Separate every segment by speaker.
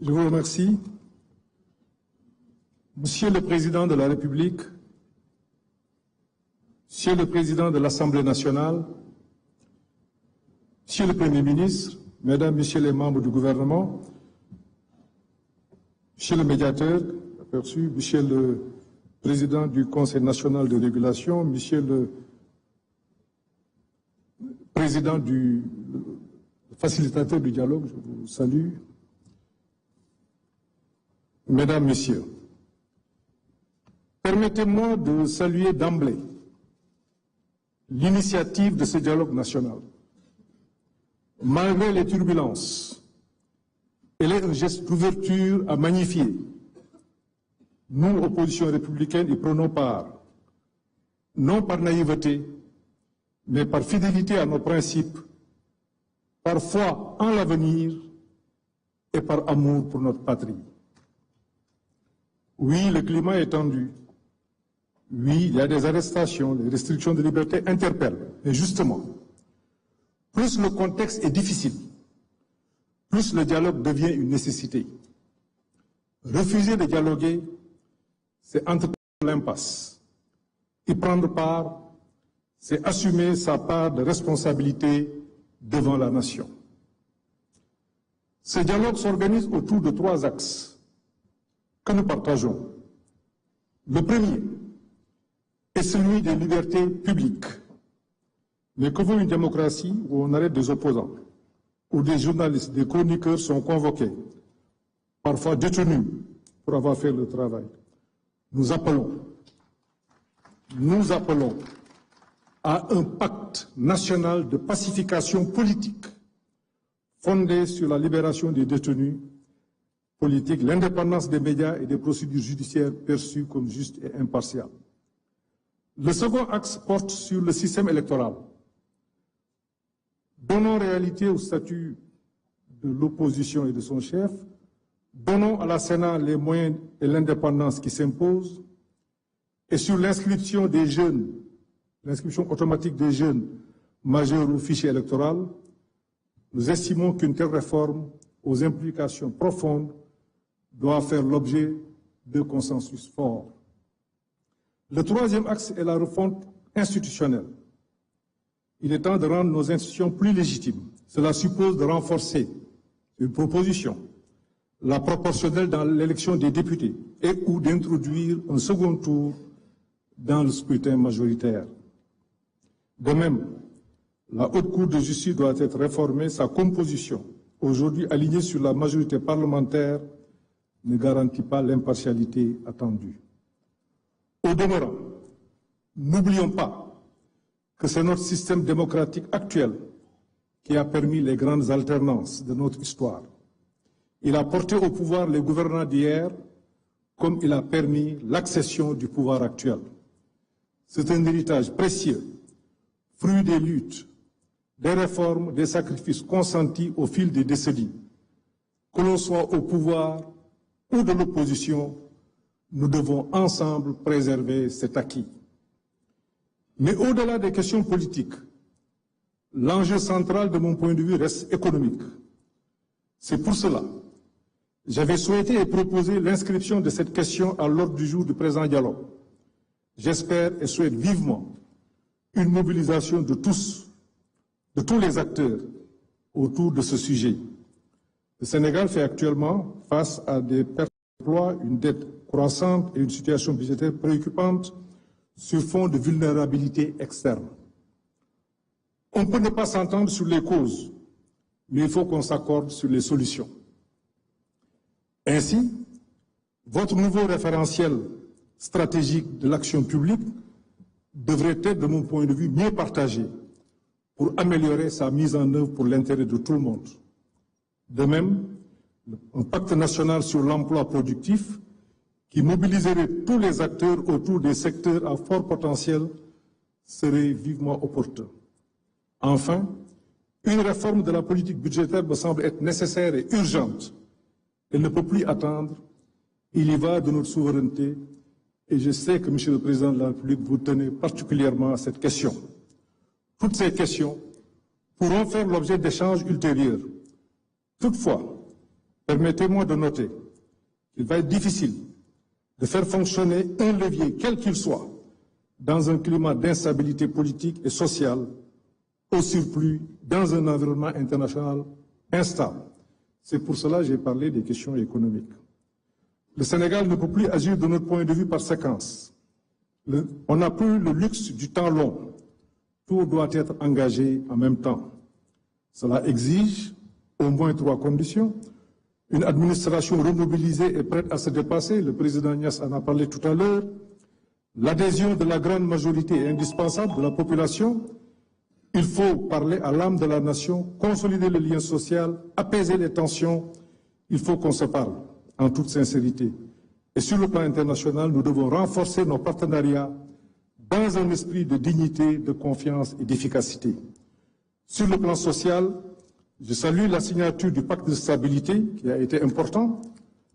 Speaker 1: Je vous remercie. Monsieur le Président de la République, Monsieur le Président de l'Assemblée nationale, Monsieur le Premier ministre, Mesdames, Messieurs les membres du gouvernement, Monsieur le médiateur, aperçu, Monsieur le Président du Conseil national de régulation, Monsieur le Président le facilitateur du dialogue, je vous salue. Mesdames, Messieurs, permettez-moi de saluer d'emblée l'initiative de ce dialogue national. Malgré les turbulences, elle est un geste d'ouverture à magnifier. Nous, opposition républicaine, y prenons part, non par naïveté, mais par fidélité à nos principes, par foi en l'avenir et par amour pour notre patrie. Oui, le climat est tendu. Oui, il y a des arrestations, les restrictions de liberté interpellent. Mais justement, plus le contexte est difficile, plus le dialogue devient une nécessité. Refuser de dialoguer, c'est entretenir l'impasse. Y prendre part, c'est assumer sa part de responsabilité devant la nation. Ce dialogue s'organise autour de 3 axes que nous partageons. Le premier est celui des libertés publiques. Mais que vaut une démocratie où on arrête des opposants, où des journalistes, des chroniqueurs sont convoqués, parfois détenus pour avoir fait le travail? Nous appelons à un pacte national de pacification politique fondé sur la libération des détenus politiques, l'indépendance des médias et des procédures judiciaires perçues comme justes et impartiales. Le second axe porte sur le système électoral. Donnons réalité au statut de l'opposition et de son chef, donnons à la Sénat les moyens et l'indépendance qui s'imposent, et sur l'inscription des jeunes, l'inscription automatique des jeunes majeurs au fichier électoral, nous estimons qu'une telle réforme aux implications profondes doit faire l'objet de consensus forts. Le troisième axe est la refonte institutionnelle. Il est temps de rendre nos institutions plus légitimes. Cela suppose de renforcer une proposition, la proportionnelle dans l'élection des députés, et ou d'introduire un second tour dans le scrutin majoritaire. De même, la Haute Cour de justice doit être réformée, sa composition, aujourd'hui alignée sur la majorité parlementaire, ne garantit pas l'impartialité attendue. Au demeurant, n'oublions pas que c'est notre système démocratique actuel qui a permis les grandes alternances de notre histoire. Il a porté au pouvoir les gouvernants d'hier, comme il a permis l'accession du pouvoir actuel. C'est un héritage précieux, fruit des luttes, des réformes, des sacrifices consentis au fil des décennies. Que l'on soit au pouvoir ou de l'opposition, nous devons ensemble préserver cet acquis. Mais au-delà des questions politiques, l'enjeu central de mon point de vue reste économique. C'est pour cela que j'avais souhaité et proposé l'inscription de cette question à l'ordre du jour du présent dialogue. J'espère et souhaite vivement une mobilisation de tous les acteurs autour de ce sujet. Le Sénégal fait actuellement face à des pertes d'emploi, une dette croissante et une situation budgétaire préoccupante sur fond de vulnérabilité externe. On peut ne pas s'entendre sur les causes, mais il faut qu'on s'accorde sur les solutions. Ainsi, votre nouveau référentiel stratégique de l'action publique devrait être, de mon point de vue, mieux partagé pour améliorer sa mise en œuvre pour l'intérêt de tout le monde. De même, un pacte national sur l'emploi productif qui mobiliserait tous les acteurs autour des secteurs à fort potentiel serait vivement opportun. Enfin, une réforme de la politique budgétaire me semble être nécessaire et urgente. Elle ne peut plus attendre. Il y va de notre souveraineté et je sais que, Monsieur le Président de la République, vous tenez particulièrement à cette question. Toutes ces questions pourront faire l'objet d'échanges ultérieurs. Toutefois, permettez-moi de noter qu'il va être difficile de faire fonctionner un levier, quel qu'il soit, dans un climat d'instabilité politique et sociale, au surplus dans un environnement international instable. C'est pour cela que j'ai parlé des questions économiques. Le Sénégal ne peut plus agir de notre point de vue par séquence. On n'a plus le luxe du temps long. Tout doit être engagé en même temps. Cela exige au moins 3 conditions. Une administration remobilisée et prête à se dépasser, le président Niasse en a parlé tout à l'heure. L'adhésion de la grande majorité est indispensable de la population. Il faut parler à l'âme de la nation, consolider le lien social, apaiser les tensions. Il faut qu'on se parle en toute sincérité. Et sur le plan international, nous devons renforcer nos partenariats dans un esprit de dignité, de confiance et d'efficacité. Sur le plan social, je salue la signature du pacte de stabilité qui a été important,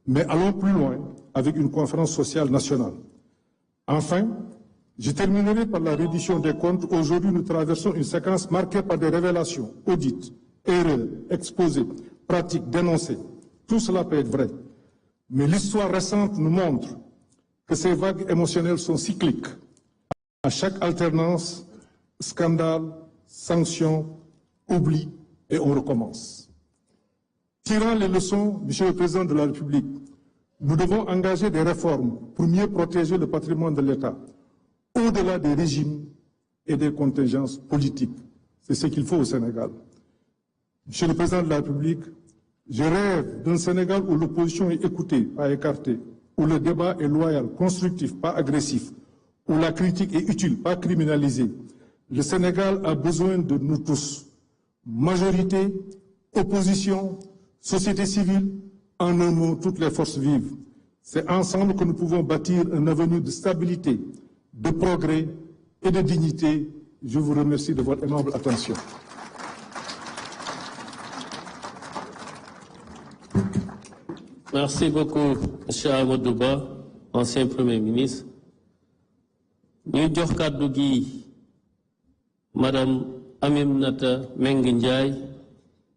Speaker 1: mais allons plus loin avec une conférence sociale nationale. Enfin, je terminerai par la reddition des comptes. Aujourd'hui, nous traversons une séquence marquée par des révélations, audits, erreurs, exposés, pratiques, dénoncées. Tout cela peut être vrai. Mais l'histoire récente nous montre que ces vagues émotionnelles sont cycliques. À chaque alternance, scandale, sanctions, oubli, et on recommence. Tirant les leçons, Monsieur le Président de la République, nous devons engager des réformes pour mieux protéger le patrimoine de l'État, au-delà des régimes et des contingences politiques. C'est ce qu'il faut au Sénégal. Monsieur le Président de la République, je rêve d'un Sénégal où l'opposition est écoutée, pas écartée, où le débat est loyal, constructif, pas agressif, où la critique est utile, pas criminalisée. Le Sénégal a besoin de nous tous. Majorité, opposition, société civile, en un mot, toutes les forces vives. C'est ensemble que nous pouvons bâtir un avenir de stabilité, de progrès et de dignité. Je vous remercie de votre aimable attention.
Speaker 2: Merci beaucoup, M. Amadou Ba, ancien Premier ministre. Ñu jox kàddu gi Madame Aminata Mbengue Ndiaye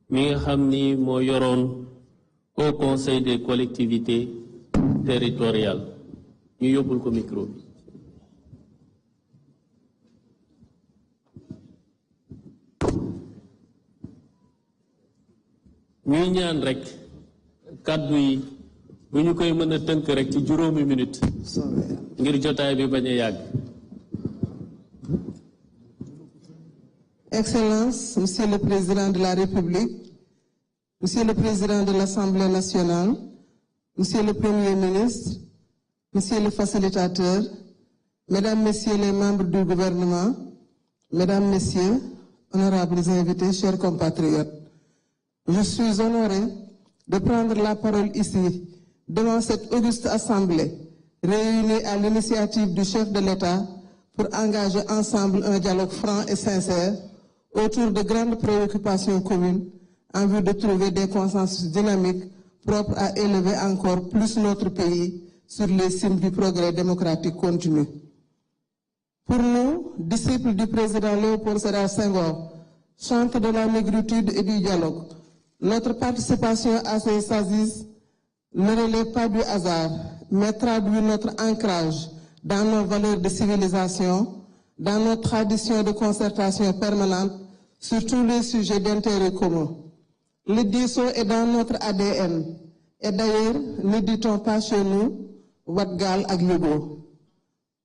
Speaker 2: mi nga xam ni moo yoroon au Conseil des collectivités territoriales. Ñu yóbbul ko micro bi. ñuy ñaan rek kàddu yi bu ñu koy mën a tënk rek ci juróomi minute ngir jotaay bi bañ a yàgg.
Speaker 3: Excellences, Monsieur le Président de la République, Monsieur le Président de l'Assemblée nationale, Monsieur le Premier ministre, Monsieur le facilitateur, Mesdames, Messieurs les membres du gouvernement, Mesdames, Messieurs, honorables invités, chers compatriotes, je suis honoré de prendre la parole ici, devant cette auguste assemblée, réunie à l'initiative du chef de l'État pour engager ensemble un dialogue franc et sincère autour de grandes préoccupations communes en vue de trouver des consensus dynamiques propres à élever encore plus notre pays sur les cimes du progrès démocratique continu. Pour nous, disciples du président Léopold Sédar Senghor, chantres de la négritude et du dialogue, notre participation à ces assises ne relève pas du hasard, mais traduit notre ancrage dans nos valeurs de civilisation, dans nos traditions de concertation permanente sur tous les sujets d'intérêt commun. Le dialogue est dans notre ADN. Et d'ailleurs, ne dit-on pas chez nous, Watgal Aglugo.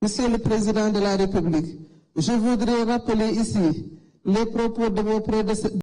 Speaker 3: Monsieur le Président de la République, je voudrais rappeler ici les propos de vos prédécesseurs.